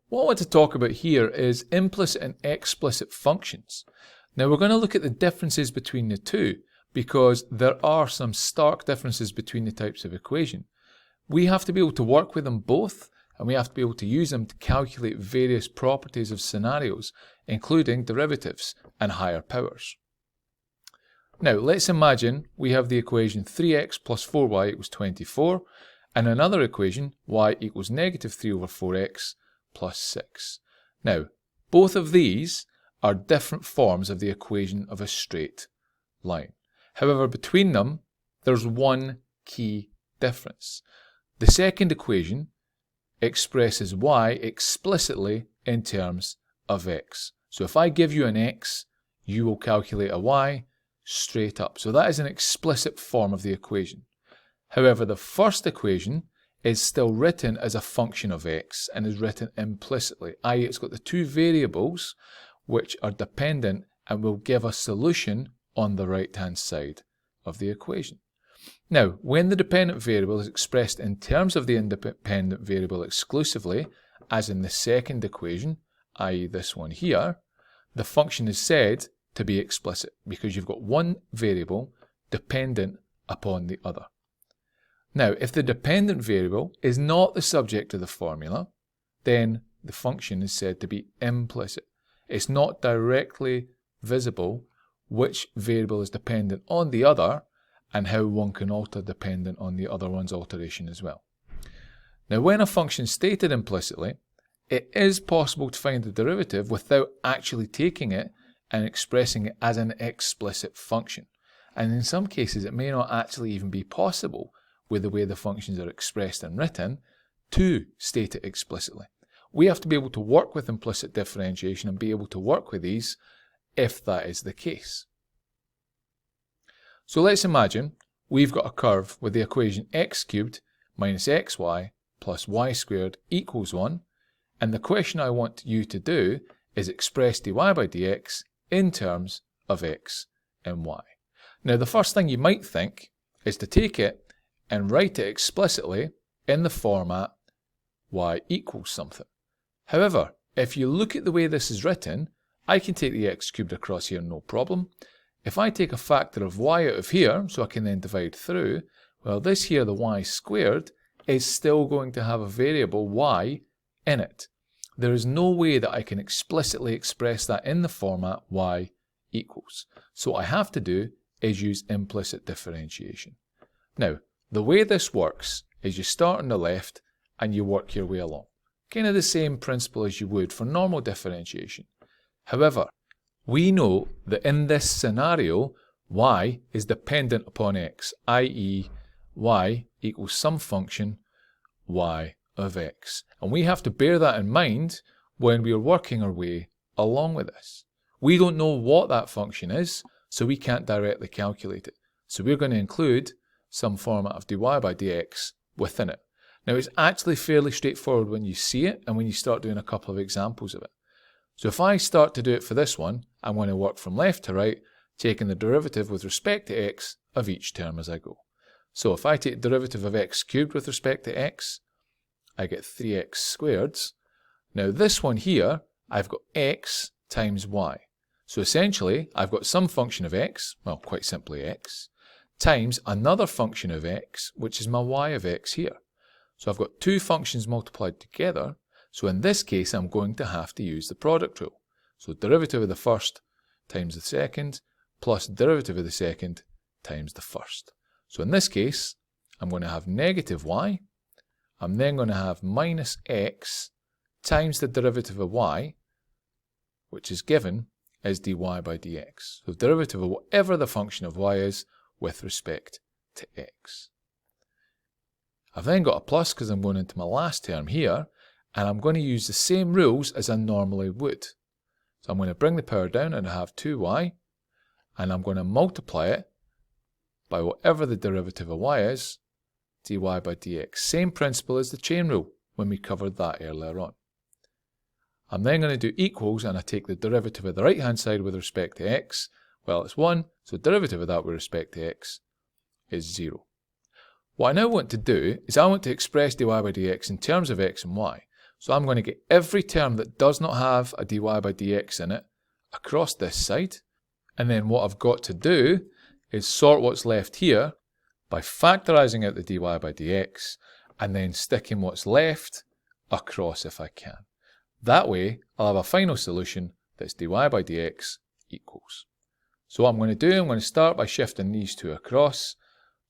What I want to talk about here is implicit and explicit functions. Now we're going to look at the differences between the two because there are some stark differences between the types of equation. We have to be able to work with them both, and we have to be able to use them to calculate various properties of scenarios, including derivatives and higher powers. Now let's imagine we have the equation 3x plus 4y equals 24, and another equation y equals negative 3 over 4x plus 6. Now, both of these are different forms of the equation of a straight line. However, between them, there's one key difference. The second equation expresses y explicitly in terms of x. So if I give you an x, you will calculate a y straight up. So that is an explicit form of the equation. However, the first equation is still written as a function of x and is written implicitly, i.e. it's got the two variables which are dependent and will give a solution on the right hand side of the equation. Now, when the dependent variable is expressed in terms of the independent variable exclusively, as in the second equation, i.e. this one here, the function is said to be explicit because you've got one variable dependent upon the other. Now, if the dependent variable is not the subject of the formula, then the function is said to be implicit. It's not directly visible which variable is dependent on the other and how one can alter dependent on the other one's alteration as well. Now, when a function is stated implicitly, it is possible to find the derivative without actually taking it and expressing it as an explicit function. And in some cases, it may not actually even be possible with the way the functions are expressed and written to state it explicitly. We have to be able to work with implicit differentiation and be able to work with these if that is the case. So let's imagine we've got a curve with the equation x cubed minus xy plus y squared equals 1, and the question I want you to do is express dy by dx in terms of x and y. Now the first thing you might think is to take it and write it explicitly in the format y equals something. However, if you look at the way this is written, I can take the x cubed across here no problem. If I take a factor of y out of here, so I can then divide through, well, this here, the y squared, is still going to have a variable y in it. There is no way that I can explicitly express that in the format y equals. So what I have to do is use implicit differentiation. Now, the way this works is you start on the left and you work your way along. Kind of the same principle as you would for normal differentiation. However, we know that in this scenario, y is dependent upon x, i.e. y equals some function y of x. And we have to bear that in mind when we are working our way along with this. We don't know what that function is, so we can't directly calculate it. So we're going to include some format of dy by dx within it. Now it's actually fairly straightforward when you see it and when you start doing a couple of examples of it. So if I start to do it for this one, I'm going to work from left to right, taking the derivative with respect to x of each term as I go. So if I take the derivative of x cubed with respect to x, I get 3x squared. Now this one here, I've got x times y. So essentially, I've got some function of x, well, quite simply x, times another function of x, which is my y of x here. So I've got two functions multiplied together. So in this case, I'm going to have to use the product rule. So derivative of the first times the second plus derivative of the second times the first. So in this case, I'm going to have negative y. I'm then going to have minus x times the derivative of y, which is given as dy by dx. So derivative of whatever the function of y is with respect to x. I've then got a plus because I'm going into my last term here, and I'm going to use the same rules as I normally would. So I'm going to bring the power down and I have 2y, and I'm going to multiply it by whatever the derivative of y is, dy by dx. Same principle as the chain rule when we covered that earlier on. I'm then going to do equals, and I take the derivative of the right hand side with respect to x. Well, it's 1, so derivative of that with respect to x is 0. What I now want to do is I want to express dy by dx in terms of x and y. So I'm going to get every term that does not have a dy by dx in it across this side. And then what I've got to do is sort what's left here by factorising out the dy by dx and then sticking what's left across if I can. That way, I'll have a final solution that's dy by dx equals. So what I'm going to do, I'm going to start by shifting these two across.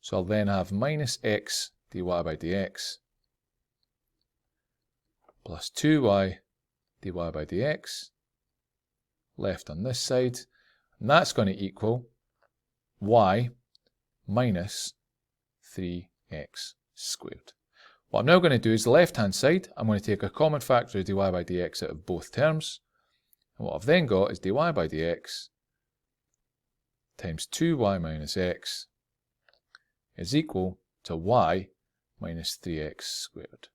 So I'll then have minus x dy by dx plus 2y dy by dx left on this side. And that's going to equal y minus 3x squared. What I'm now going to do is the left-hand side, I'm going to take a common factor of dy by dx out of both terms. And what I've then got is dy by dx times 2y minus x is equal to y minus 3x squared.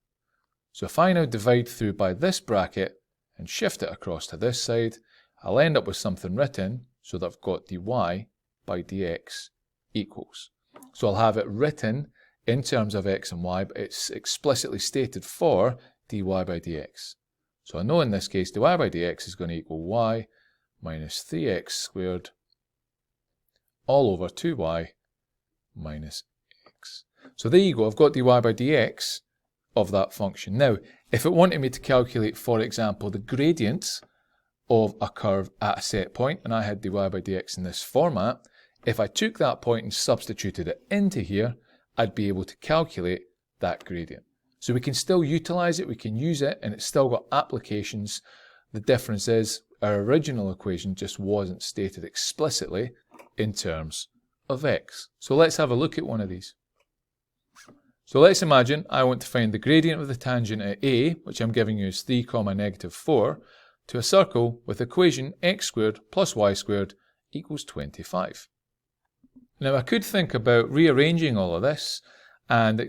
So if I now divide through by this bracket and shift it across to this side, I'll end up with something written so that I've got dy by dx equals. So I'll have it written in terms of x and y, but it's explicitly stated for dy by dx. So I know in this case dy by dx is going to equal y minus 3x squared all over 2y minus x. So there you go, I've got dy by dx of that function. Now, if it wanted me to calculate, for example, the gradient of a curve at a set point, and I had dy by dx in this format, if I took that point and substituted it into here, I'd be able to calculate that gradient. So we can still utilize it, we can use it, and it's still got applications. The difference is our original equation just wasn't stated explicitly in terms of x. So let's have a look at one of these. So let's imagine I want to find the gradient of the tangent at A, which I'm giving you as 3, negative 4, to a circle with equation x squared plus y squared equals 25. Now I could think about rearranging all of this and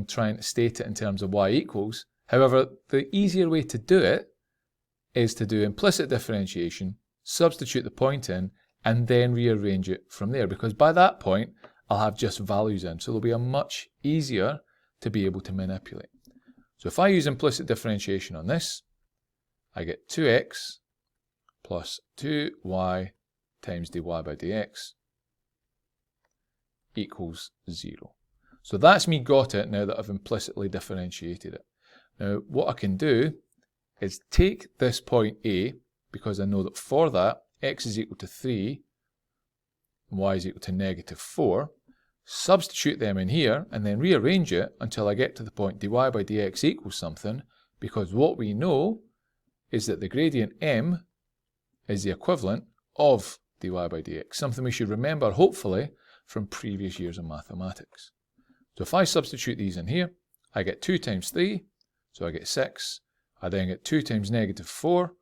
trying to state it in terms of y equals. However, the easier way to do it is to do implicit differentiation, substitute the point in, and then rearrange it from there, because by that point I'll have just values in, so it'll be much easier to be able to manipulate. So if I use implicit differentiation on this, I get 2x plus 2y times dy by dx equals 0. So that's me got it now that I've implicitly differentiated it. Now what I can do is take this point A, because I know that for that x is equal to 3 and y is equal to negative 4, substitute them in here and then rearrange it until I get to the point dy by dx equals something, because what we know is that the gradient m is the equivalent of dy by dx, something we should remember hopefully from previous years of mathematics. So if I substitute these in here, I get 2 times 3, so I get 6. I then get 2 times negative 4,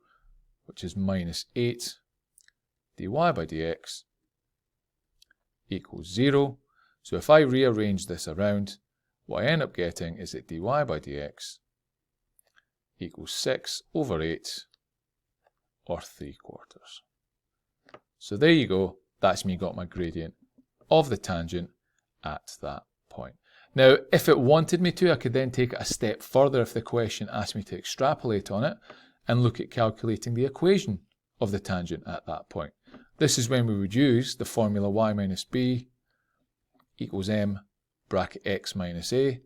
which is minus 8, dy by dx equals 0. So if I rearrange this around, what I end up getting is that dy by dx equals 6 over 8, or 3/4. So there you go, that's me got my gradient of the tangent at that point. Now, if it wanted me to, I could then take it a step further if the question asked me to extrapolate on it and look at calculating the equation of the tangent at that point. This is when we would use the formula y minus b equals m bracket x minus a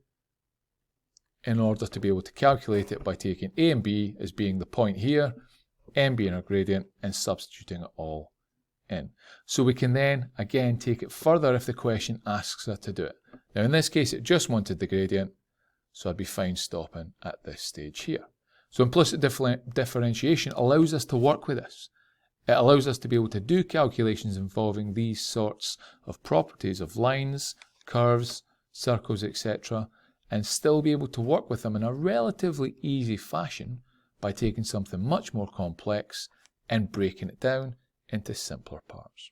in order to be able to calculate it by taking a and b as being the point here, m being our gradient, and substituting it all in. So we can then again take it further if the question asks us to do it. Now in this case it just wanted the gradient, so I'd be fine stopping at this stage here. So implicit differentiation allows us to work with this. It allows us to be able to do calculations involving these sorts of properties of lines, curves, circles, etc., and still be able to work with them in a relatively easy fashion by taking something much more complex and breaking it down into simpler parts.